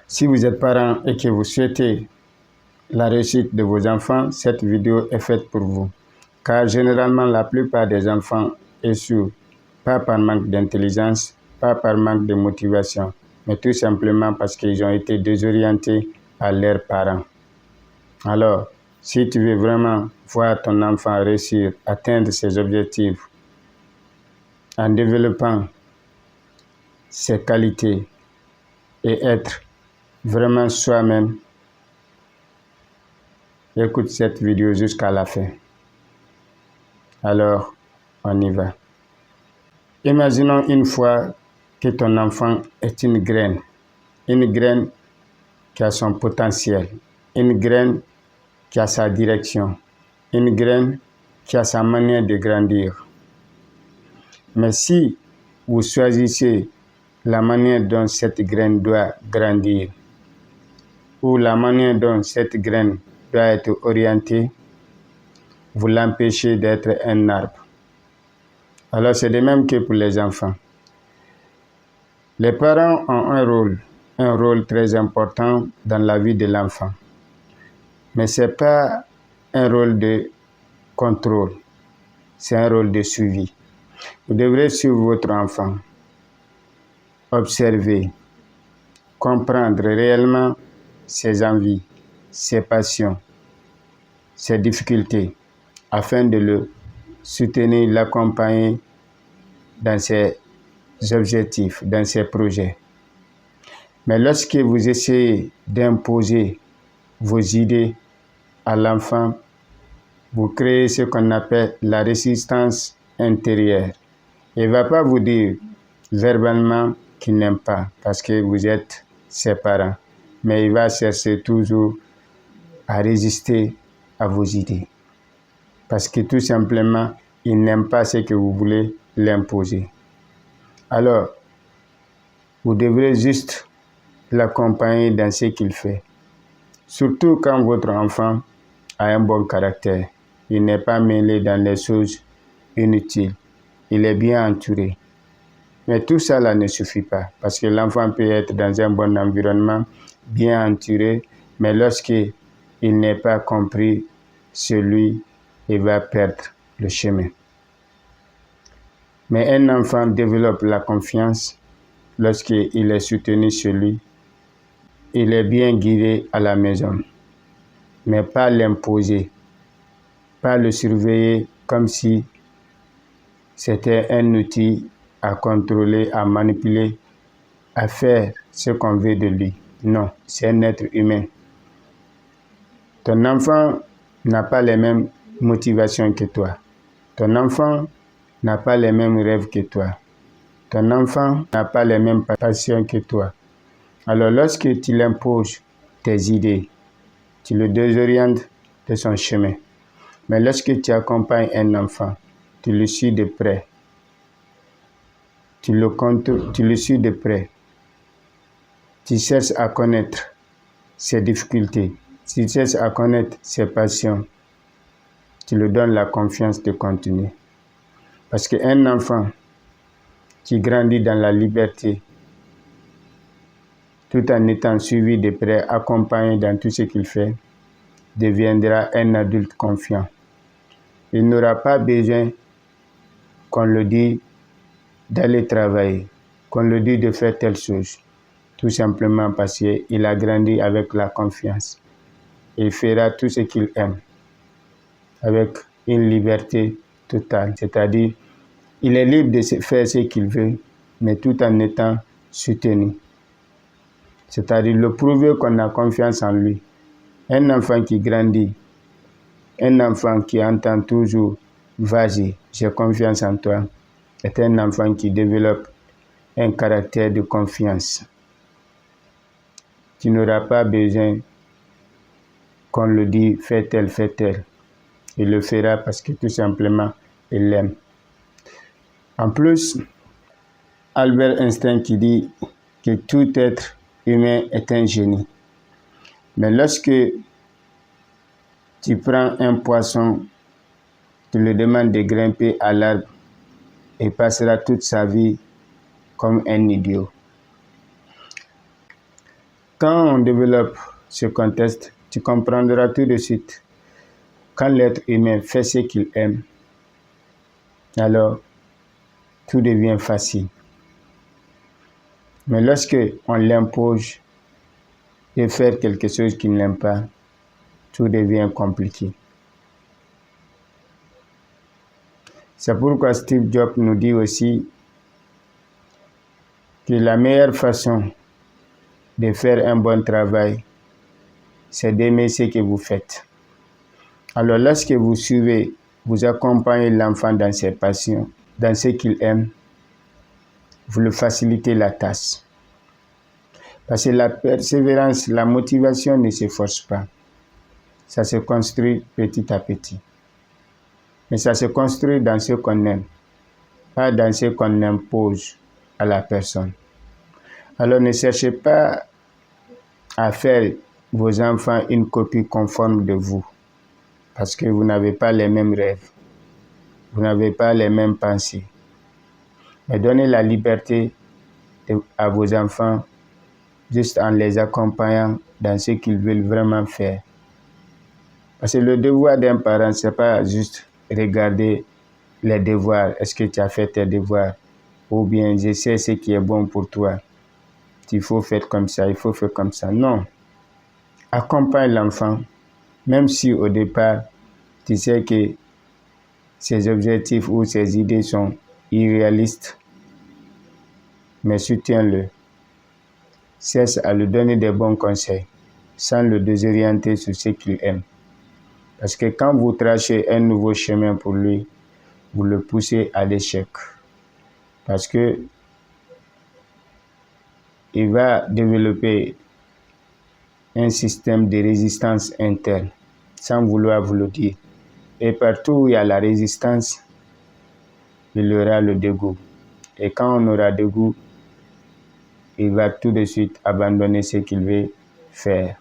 Si vous êtes parent et que vous souhaitez la réussite de vos enfants, cette vidéo est faite pour vous. Car généralement, la plupart des enfants échouent, pas par manque d'intelligence, pas par manque de motivation, mais tout simplement parce qu'ils ont été désorientés à leurs parents. Alors, si tu veux vraiment voir ton enfant réussir, atteindre ses objectifs, en développant ses qualités et être vraiment soi-même, écoute cette vidéo jusqu'à la fin. Alors, on y va. Imaginons une fois que ton enfant est une graine qui a son potentiel, une graine qui a sa direction, une graine qui a sa manière de grandir. Mais si vous choisissez la manière dont cette graine doit grandir, ou la manière dont cette graine doit être orientée, vous l'empêchez d'être un arbre. Alors c'est de même que pour les enfants. Les parents ont un rôle très important dans la vie de l'enfant. Mais ce n'est pas un rôle de contrôle, c'est un rôle de suivi. Vous devrez suivre votre enfant, observer, comprendre réellement ses envies, ses passions, ses difficultés, afin de le soutenir, l'accompagner dans ses objectifs, dans ses projets. Mais lorsque vous essayez d'imposer vos idées à l'enfant, vous créez ce qu'on appelle la résistance intérieure. Il ne va pas vous dire verbalement qu'il n'aime pas parce que vous êtes ses parents, mais il va chercher toujours à résister à vos idées. Parce que tout simplement, il n'aime pas ce que vous voulez l'imposer. Alors, vous devrez juste l'accompagner dans ce qu'il fait. Surtout quand votre enfant a un bon caractère. Il n'est pas mêlé dans les choses inutiles. Il est bien entouré. Mais tout ça là ne suffit pas. Parce que l'enfant peut être dans un bon environnement, bien entouré, mais lorsqu'il n'est pas compris celui, il va perdre le chemin. Mais un enfant développe la confiance lorsqu'il est soutenu chez lui. Il est bien guidé à la maison, mais pas l'imposer, pas le surveiller comme si c'était un outil à contrôler, à manipuler, à faire ce qu'on veut de lui. Non, c'est un être humain. Ton enfant n'a pas les mêmes motivations que toi. Ton enfant n'a pas les mêmes rêves que toi. Ton enfant n'a pas les mêmes passions que toi. Alors lorsque tu l'imposes tes idées, tu le désorientes de son chemin. Mais lorsque tu accompagnes un enfant, tu le suis de près. Tu le suis de près. Tu cherches à connaître ses difficultés. Tu cherches à connaître ses passions. Tu lui donnes la confiance de continuer. Parce qu'un enfant qui grandit dans la liberté, tout en étant suivi de près, accompagné dans tout ce qu'il fait, deviendra un adulte confiant. Il n'aura pas besoin qu'on le dise d'aller travailler, qu'on le dise de faire telle chose, tout simplement parce qu'il a grandi avec la confiance. Il fera tout ce qu'il aime, avec une liberté totale, c'est-à-dire il est libre de faire ce qu'il veut, mais tout en étant soutenu. C'est-à-dire le prouver qu'on a confiance en lui. Un enfant qui grandit, un enfant qui entend toujours « vas-y, j'ai confiance en toi », est un enfant qui développe un caractère de confiance. Tu n'auras pas besoin qu'on le dise « fais tel, fais tel ». Il le fera parce que tout simplement, il l'aime. En plus, Albert Einstein qui dit que tout être humain est un génie. Mais lorsque tu prends un poisson, tu lui demandes de grimper à l'arbre, il passera toute sa vie comme un idiot. Quand on développe ce contexte, tu comprendras tout de suite. Quand l'être humain fait ce qu'il aime, alors tout devient facile. Mais lorsque on l'impose de faire quelque chose qu'il n'aime pas, tout devient compliqué. C'est pourquoi Steve Jobs nous dit aussi que la meilleure façon de faire un bon travail, c'est d'aimer ce que vous faites. Alors lorsque vous suivez, vous accompagnez l'enfant dans ses passions, dans ce qu'il aime, vous le facilitez la tâche. Parce que la persévérance, la motivation ne se force pas. Ça se construit petit à petit. Mais ça se construit dans ce qu'on aime, pas dans ce qu'on impose à la personne. Alors ne cherchez pas à faire vos enfants une copie conforme de vous, parce que vous n'avez pas les mêmes rêves, vous n'avez pas les mêmes pensées. Mais donnez la liberté à vos enfants juste en les accompagnant dans ce qu'ils veulent vraiment faire. Parce que le devoir d'un parent, ce n'est pas juste regarder les devoirs. Est-ce que tu as fait tes devoirs? Ou bien je sais ce qui est bon pour toi. Il faut faire comme ça, il faut faire comme ça. Non. Accompagne l'enfant, même si au départ, tu sais que ses objectifs ou ses idées sont irréalistes, mais soutiens-le. Cesse à lui donner des bons conseils, sans le désorienter sur ce qu'il aime. Parce que quand vous tracez un nouveau chemin pour lui, vous le poussez à l'échec. Parce que il va développer un système de résistance interne, sans vouloir vous le dire. Et partout où il y a la résistance, il y aura le dégoût. Et quand on aura dégoût, il va tout de suite abandonner ce qu'il veut faire.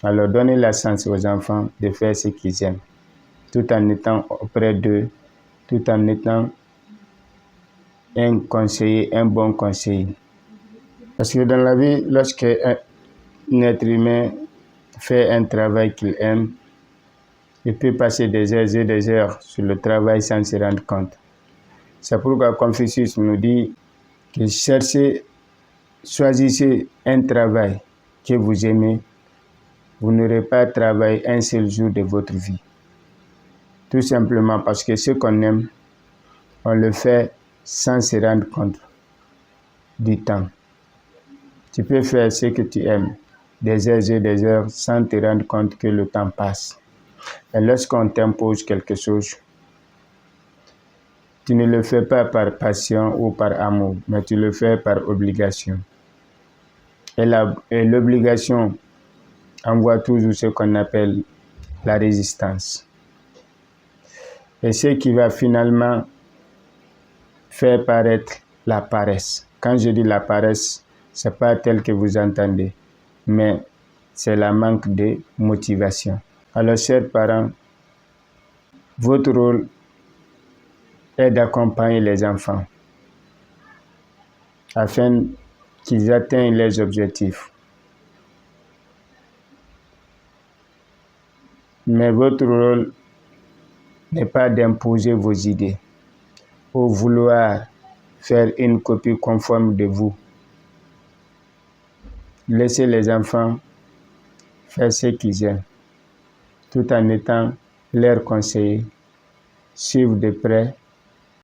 Alors donnez la chance aux enfants de faire ce qu'ils aiment, tout en étant auprès d'eux, tout en étant un conseiller, un bon conseiller. Parce que dans la vie, lorsque un être humain fait un travail qu'il aime, il peut passer des heures et des heures sur le travail sans se rendre compte. C'est pourquoi Confucius nous dit que choisissez un travail que vous aimez, vous n'aurez pas travaillé un seul jour de votre vie. Tout simplement parce que ce qu'on aime, on le fait sans se rendre compte du temps. Tu peux faire ce que tu aimes des heures et des heures sans te rendre compte que le temps passe. Et lorsqu'on t'impose quelque chose, tu ne le fais pas par passion ou par amour, mais tu le fais par obligation. Et l'obligation envoie toujours ce qu'on appelle la résistance. Et ce qui va finalement faire paraître la paresse. Quand je dis la paresse, ce n'est pas tel que vous entendez, mais c'est la manque de motivation. Alors, chers parents, votre rôle est d'accompagner les enfants afin qu'ils atteignent leurs objectifs. Mais votre rôle n'est pas d'imposer vos idées ou vouloir faire une copie conforme de vous. Laissez les enfants faire ce qu'ils aiment, tout en étant leurs conseillers, suivre de près